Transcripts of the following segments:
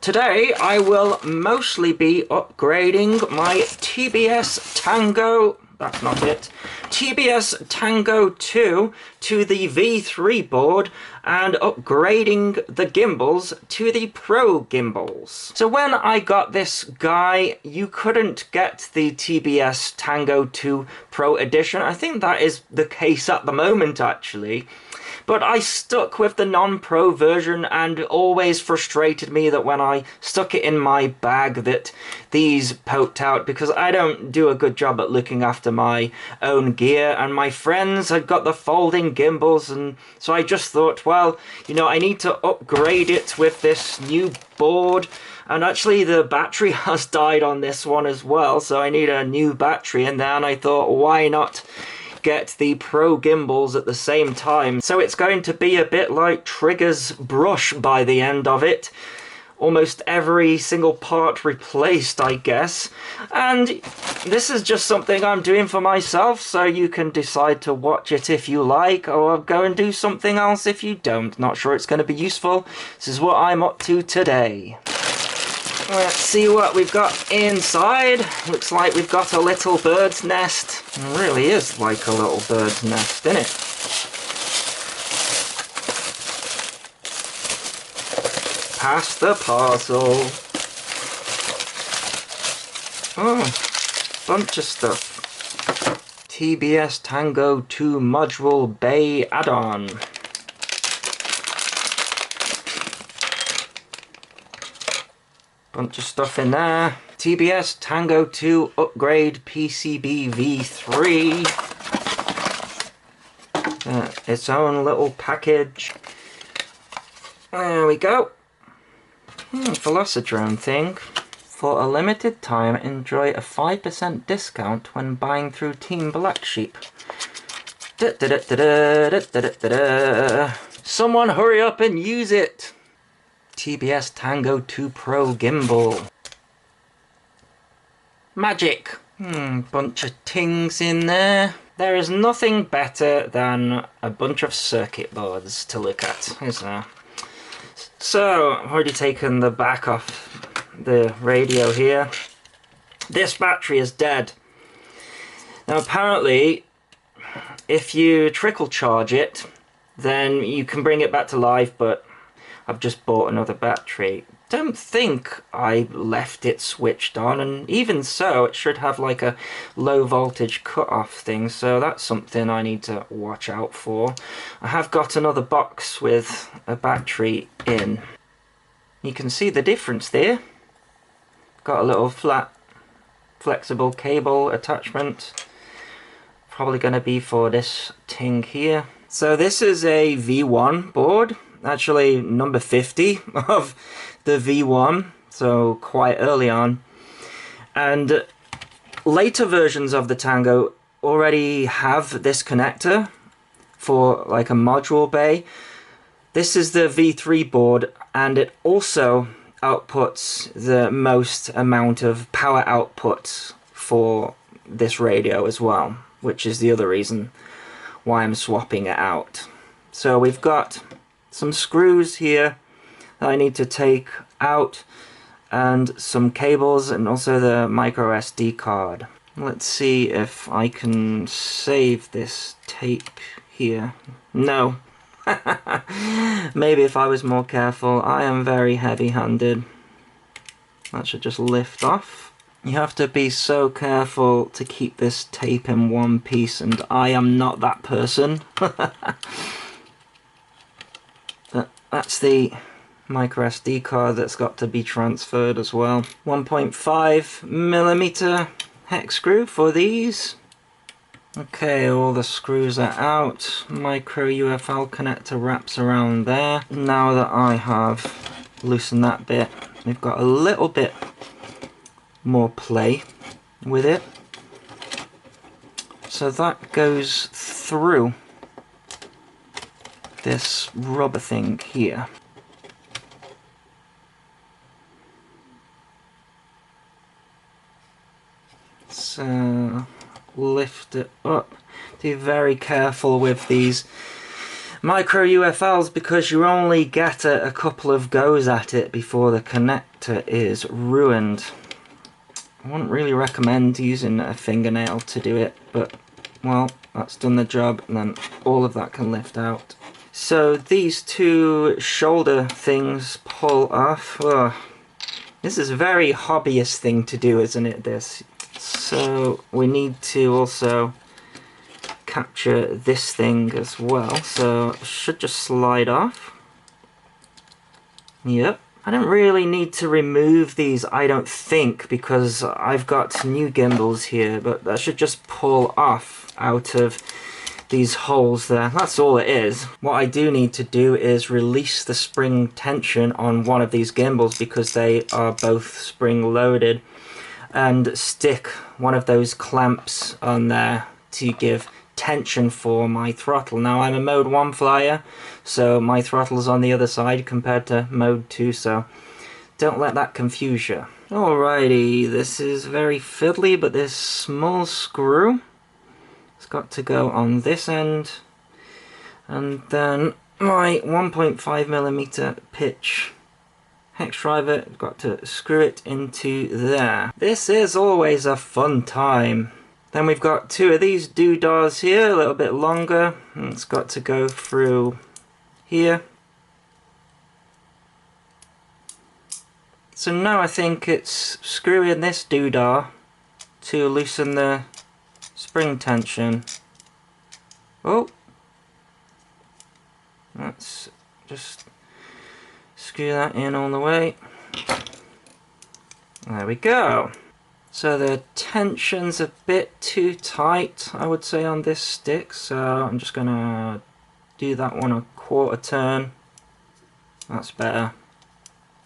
Today I will mostly be upgrading my TBS Tango, that's not it, TBS Tango 2 to the V3 board and upgrading the gimbals to the Pro gimbals. So when I got this guy, you couldn't get the TBS Tango 2 Pro edition. I think that is the case at the moment actually. But I stuck with the non-pro version, and always frustrated me that when I stuck it in my bag that these poked out, because I don't do a good job at looking after my own gear, and my friends had got the folding gimbals, and so I just thought, well, you know, I need to upgrade it with this new board. And actually the battery has died on this one as well, so I need a new battery in there, and I thought, why not get the Pro gimbals at the same time? So it's going to be a bit like Trigger's brush by the end of it. Almost every single part replaced, I guess. And this is just something I'm doing for myself, so you can decide to watch it if you like, or go and do something else if you don't. Not sure it's going to be useful. This is what I'm up to today. Let's see what we've got inside. Looks like we've got a little bird's nest. It really is like a little bird's nest, isn't it? Pass the parcel. Oh, bunch of stuff. TBS Tango 2 Module Bay add-on. Bunch of stuff in there. TBS Tango 2 Upgrade PCB V3. Its own little package. There we go. Velocitron thing. For a limited time, enjoy a 5% discount when buying through Team Black Sheep. Someone hurry up and use it! TBS Tango 2 Pro Gimbal. Magic! Bunch of tings in there. There is nothing better than a bunch of circuit boards to look at, is there? So, I've already taken the back off the radio here. This battery is dead. Now apparently, if you trickle charge it, then you can bring it back to life, but I've just bought another battery. Don't think I left it switched on, and even so it should have like a low voltage cut-off thing, so that's something I need to watch out for. I have got another box with a battery in. You can see the difference there. Got a little flat flexible cable attachment. Probably going to be for this ting here. So this is a V1 board. Actually number 50 of the V1, so quite early on. And later versions of the Tango already have this connector for like a module bay. This is the V3 board, and it also outputs the most amount of power output for this radio as well, which is the other reason why I'm swapping it out. So we've got some screws here that I need to take out, and some cables, and also the micro SD card. Let's see if I can save this tape here. No. Maybe if I was more careful. I am very heavy-handed. That should just lift off. You have to be so careful to keep this tape in one piece, and I am not that person. That's the micro SD card that's got to be transferred as well. 1.5mm hex screw for these. Okay, all the screws are out. Micro UFL connector wraps around there. Now that I have loosened that bit, we've got a little bit more play with it. So that goes through this rubber thing here. So lift it up. Be very careful with these micro UFLs because you only get a couple of goes at it before the connector is ruined. I wouldn't really recommend using a fingernail to do it, but well, that's done the job, and then all of that can lift out. So these two shoulder things pull off. Ugh. This is a very hobbyist thing to do, isn't it, this? So we need to also capture this thing as well, so it should just slide off. Yep. I don't really need to remove these, I don't think, because I've got new gimbals here, but that should just pull off out of these holes there. That's all it is. What I do need to do is release the spring tension on one of these gimbals because they are both spring loaded, and stick one of those clamps on there to give tension for my throttle. Now I'm a mode 1 flyer, so my throttle's on the other side compared to mode 2, so don't let that confuse you. Alrighty, this is very fiddly, but this small screw has got to go on this end, and then my 1.5mm pitch hex driver, got to screw it into there. This is always a fun time. Then we've got two of these doodahs here, a little bit longer, and it's got to go through here. So now I think it's screwing this doodah to loosen the spring tension. Oh! Let's just screw that in all the way. There we go. So the tension's a bit too tight, I would say, on this stick, so I'm just going to do that one a quarter turn. That's better.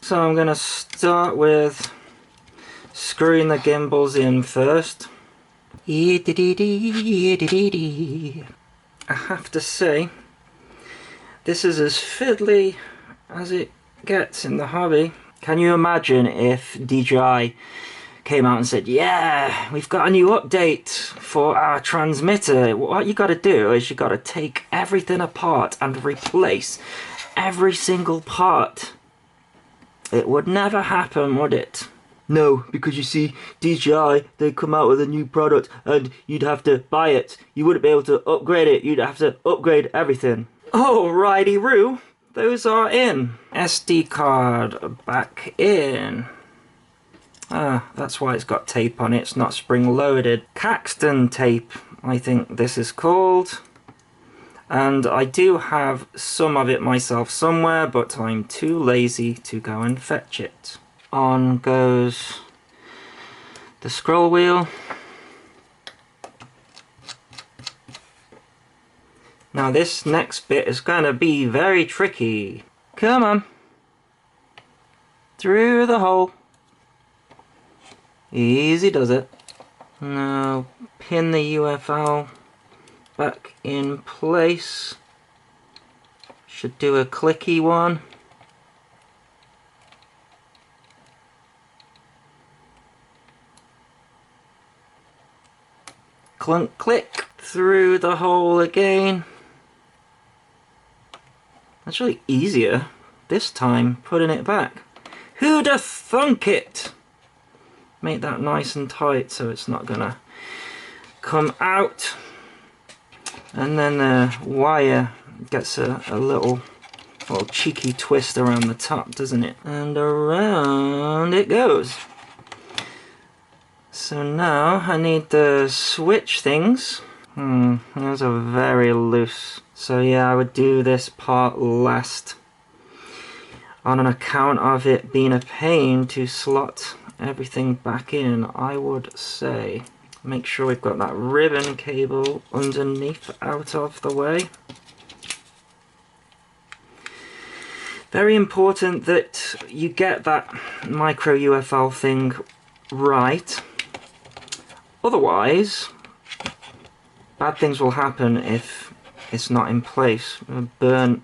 So I'm going to start with screwing the gimbals in first. I have to say, this is as fiddly as it gets in the hobby. Can you imagine if DJI came out and said, yeah, we've got a new update for our transmitter. What you got to do is you got to take everything apart and replace every single part. It would never happen, would it? No, because you see, DJI, they come out with a new product and you'd have to buy it. You wouldn't be able to upgrade it. You'd have to upgrade everything. Alrighty-roo, those are in. SD card back in. Ah, that's why it's got tape on it, it's not spring loaded. Caxton tape, I think this is called. And I do have some of it myself somewhere, but I'm too lazy to go and fetch it. On goes the scroll wheel. Now this next bit is going to be very tricky. Come on. Through the hole. Easy does it. Now pin the UFL back in place. Should do a clicky one. Clunk click through the hole again. That's really easier this time putting it back. Who'd have thunk it? Make that nice and tight so it's not gonna come out. And then the wire gets a little cheeky twist around the top, doesn't it? And around it goes. So now I need to switch things. Those are very loose. So yeah, I would do this part last, on an account of it being a pain to slot everything back in. I would say make sure we've got that ribbon cable underneath out of the way. Very important that you get that micro UFL thing right. Otherwise, bad things will happen if it's not in place. It'll burn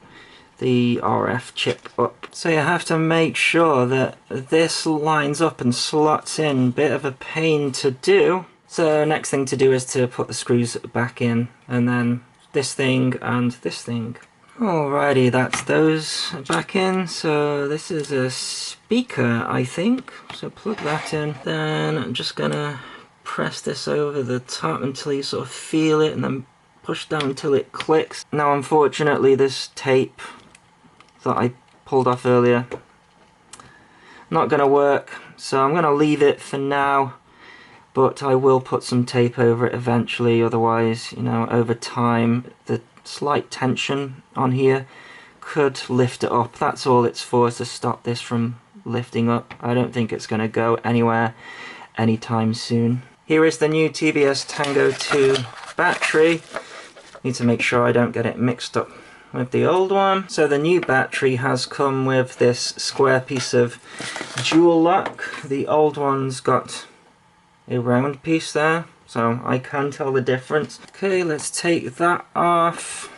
the RF chip up. So you have to make sure that this lines up and slots in. Bit of a pain to do. So next thing to do is to put the screws back in, and then this thing and this thing. Alrighty, that's those back in. So this is a speaker, I think. So plug that in. Then I'm just gonna press this over the top until you sort of feel it, and then push down until it clicks. Now unfortunately this tape that I pulled off earlier, not gonna work, so I'm gonna leave it for now, but I will put some tape over it eventually. Otherwise, you know, over time the slight tension on here could lift it up. That's all it's for, is to stop this from lifting up. I don't think it's gonna go anywhere anytime soon. Here is the new TBS Tango 2 battery. Need to make sure I don't get it mixed up with the old one. So the new battery has come with this square piece of jewel lock. The old one's got a round piece there, so I can tell the difference. Okay, let's take that off.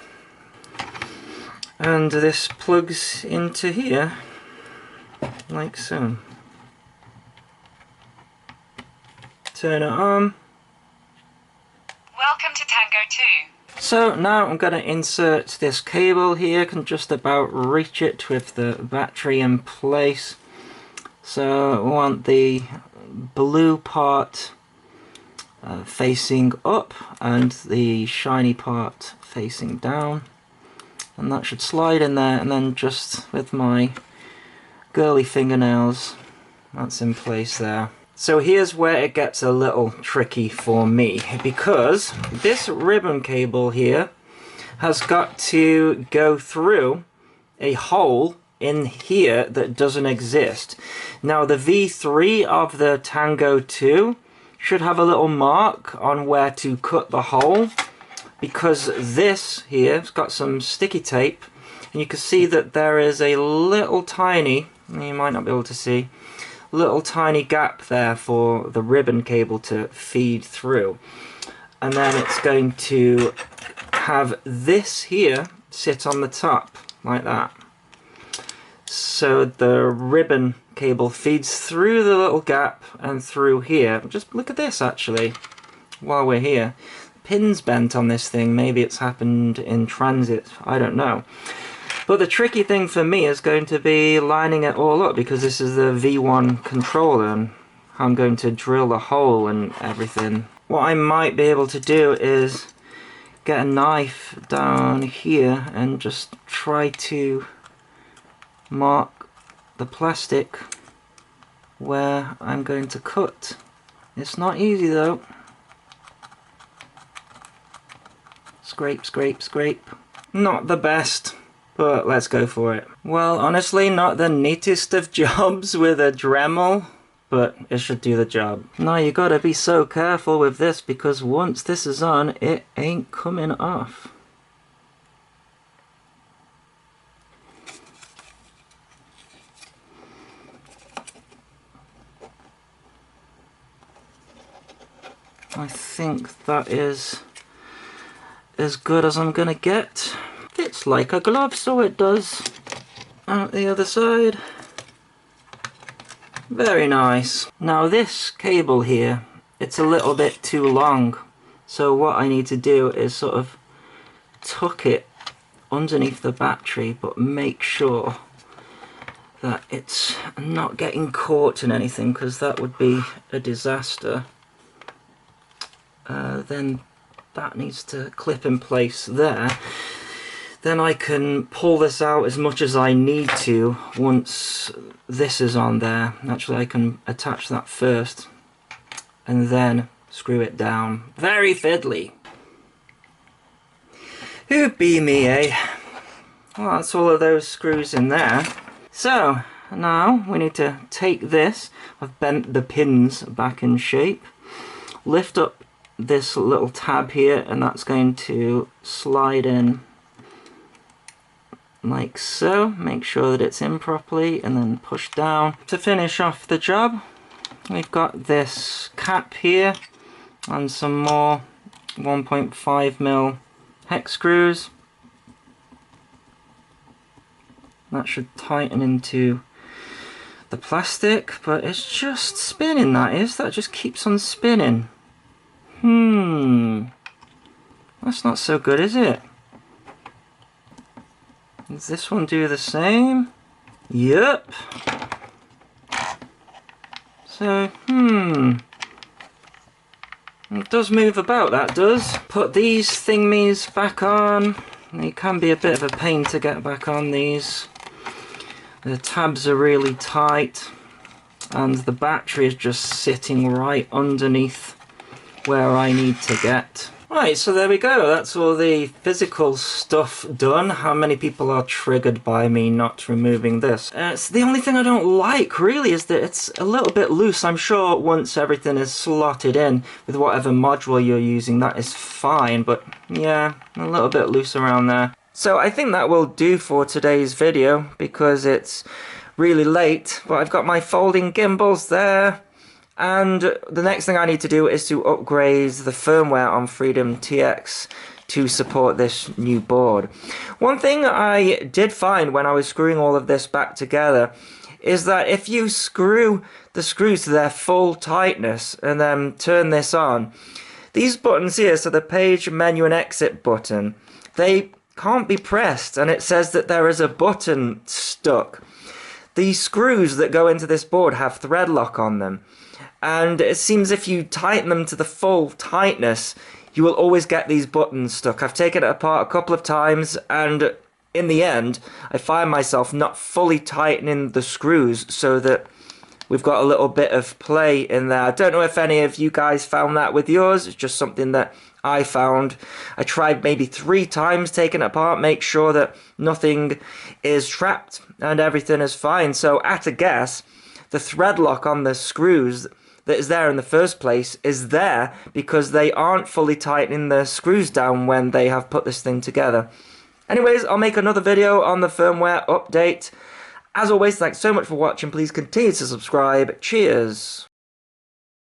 And this plugs into here, like so. Turn it on. Welcome to Tango 2. So now I'm going to insert this cable here. Can just about reach it with the battery in place. So we want the blue part facing up and the shiny part facing down. And that should slide in there, and then just with my girly fingernails, that's in place there. So here's where it gets a little tricky for me, because this ribbon cable here has got to go through a hole in here that doesn't exist. Now the V3 of the Tango 2 should have a little mark on where to cut the hole, because this here has got some sticky tape, and you can see that there is a little tiny, you might not be able to see, little tiny gap there for the ribbon cable to feed through. And then it's going to have this here sit on the top like that. So the ribbon cable feeds through the little gap and through here. Just look at this actually while we're here. Pin's bent on this thing. Maybe it's happened in transit, I don't know. But the tricky thing for me is going to be lining it all up, because this is the V1 controller and I'm going to drill the hole and everything. What I might be able to do is get a knife down here and just try to mark the plastic where I'm going to cut. It's not easy though. Scrape, scrape, scrape. Not the best, but let's go for it. Well, honestly, not the neatest of jobs with a Dremel, but it should do the job. Now you gotta be so careful with this, because once this is on, it ain't coming off. I think that is as good as I'm gonna get. Fits like a glove, so it does. Out the other side. Very nice. Now this cable here, it's a little bit too long, so what I need to do is sort of tuck it underneath the battery, but make sure that it's not getting caught in anything, because that would be a disaster. Then that needs to clip in place there. Then I can pull this out as much as I need to once this is on there. Actually, I can attach that first and then screw it down. Very fiddly. Who be me, eh? Well, that's all of those screws in there. So now we need to take this. I've bent the pins back in shape. Lift up this little tab here, and that's going to slide in like so. Make sure that it's in properly, and then push down. To finish off the job, we've got this cap here and some more 1.5mm hex screws. That should tighten into the plastic, but it's just spinning, that just keeps on spinning. That's not so good, is it? Does this one do the same? Yep. So, it does move about, that does. Put these thingies back on. They can be a bit of a pain to get back on these. The tabs are really tight, and the battery is just sitting right underneath where I need to get. Right, so there we go. That's all the physical stuff done. How many people are triggered by me not removing this? It's the only thing I don't like, really, is that it's a little bit loose. I'm sure once everything is slotted in with whatever module you're using, that is fine. But yeah, a little bit loose around there. So I think that will do for today's video, because it's really late. But I've got my folding gimbals there. And the next thing I need to do is to upgrade the firmware on Freedom TX to support this new board. One thing I did find when I was screwing all of this back together is that if you screw the screws to their full tightness and then turn this on, these buttons here, so the page, menu and exit button, they can't be pressed, and it says that there is a button stuck. The screws that go into this board have thread lock on them. And it seems if you tighten them to the full tightness, you will always get these buttons stuck. I've taken it apart a couple of times, and in the end, I find myself not fully tightening the screws so that we've got a little bit of play in there. I don't know if any of you guys found that with yours. It's just something that I found. I tried maybe 3 times taking it apart, make sure that nothing is trapped and everything is fine. So at a guess, the thread lock on the screws that is there in the first place is there because they aren't fully tightening the screws down when they have put this thing together. Anyways, I'll make another video on the firmware update. As always, thanks so much for watching. Please continue to subscribe. Cheers.